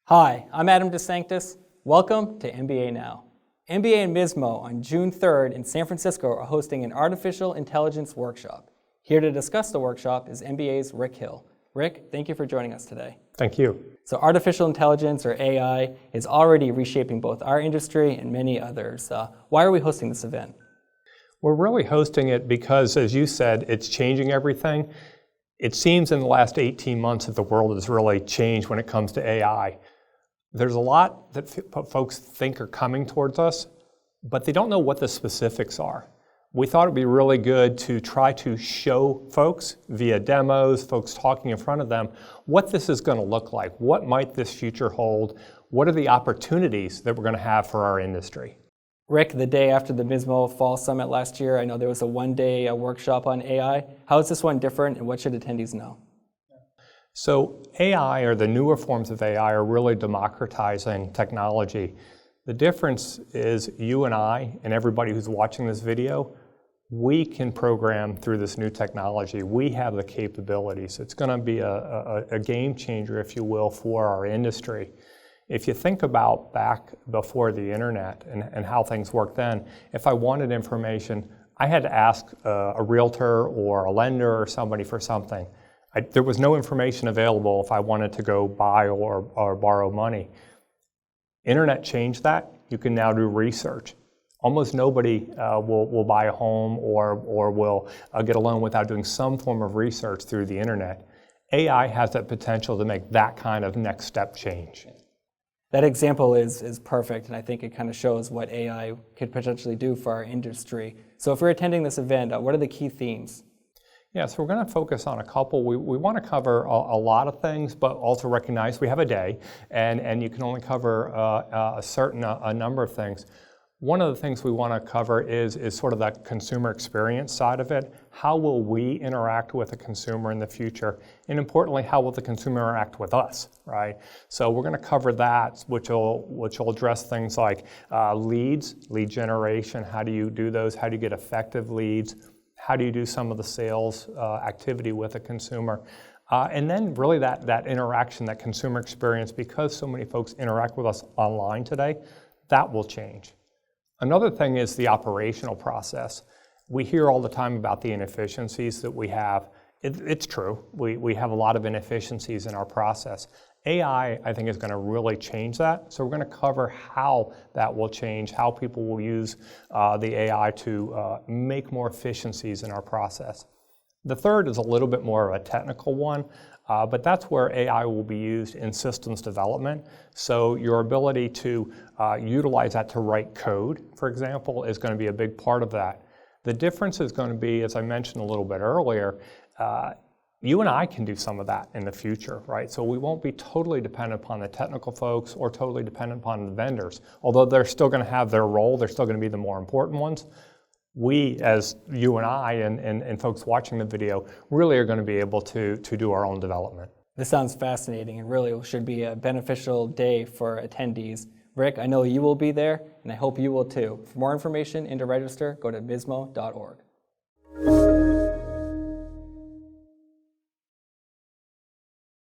Hi, I'm Adam DeSanctis. Welcome to MBANow. MBA and MISMO on June 3rd in San Francisco are hosting an artificial intelligence workshop. Here to discuss the workshop is MBA's Rick Hill. Rick, thank you for joining us today. Thank you. So artificial intelligence, or AI, is already reshaping both our industry and many others. Why are we hosting this event? We're really hosting it because, as you said, it's changing everything. It seems in the last 18 months that the world has really changed when it comes to AI. There's a lot that folks think are coming towards us, but they don't know what the specifics are. We thought it'd be really good to try to show folks via demos, folks talking in front of them, what this is going to look like. What might this future hold? What are the opportunities that we're going to have for our industry? Rick, the day after the MISMO Fall Summit last year, I know there was a one-day workshop on AI. How is this one different, and what should attendees know? So AI, or the newer forms of AI, are really democratizing technology. The difference is you and I, and everybody who's watching this video, we can program through this new technology. We have the capabilities. It's going to be a game changer, if you will, for our industry. If you think about back before the internet and how things worked then, if I wanted information, I had to ask a realtor or a lender or somebody for something. There was no information available if I wanted to go buy or borrow money. Internet changed that. You can now do research. Almost nobody will buy a home or will get a loan without doing some form of research through the internet. AI has that potential to make that kind of next step change. That example is perfect, and I think it kind of shows what AI could potentially do for our industry. So if we're attending this event, what are the key themes? Yeah, so we're going to focus on a couple. We want to cover a lot of things, but also recognize we have a day, and you can only cover a number of things. One of the things we want to cover is sort of that consumer experience side of it. How will we interact with the consumer in the future? And importantly, how will the consumer interact with us, right? So we're going to cover that, which will address things like leads, lead generation. How do you do those? How do you get effective leads? How do you do some of the sales activity with a consumer? And then really that interaction, that consumer experience, because so many folks interact with us online today, that will change. Another thing is the operational process. We hear all the time about the inefficiencies that we have. It's true. We have a lot of inefficiencies in our process. AI, I think, is going to really change that. So we're going to cover how that will change, how people will use the AI to make more efficiencies in our process. The third is a little bit more of a technical one, but that's where AI will be used in systems development. So your ability to utilize that to write code, for example, is going to be a big part of that. The difference is going to be, as I mentioned a little bit earlier, you and I can do some of that in the future, right? So we won't be totally dependent upon the technical folks or totally dependent upon the vendors. Although they're still going to have their role, they're still going to be the more important ones. We, as you and I and folks watching the video, really are going to be able to do our own development. This sounds fascinating and really should be a beneficial day for attendees. Rick, I know you will be there, and I hope you will too. For more information and to register, go to MISMO.org.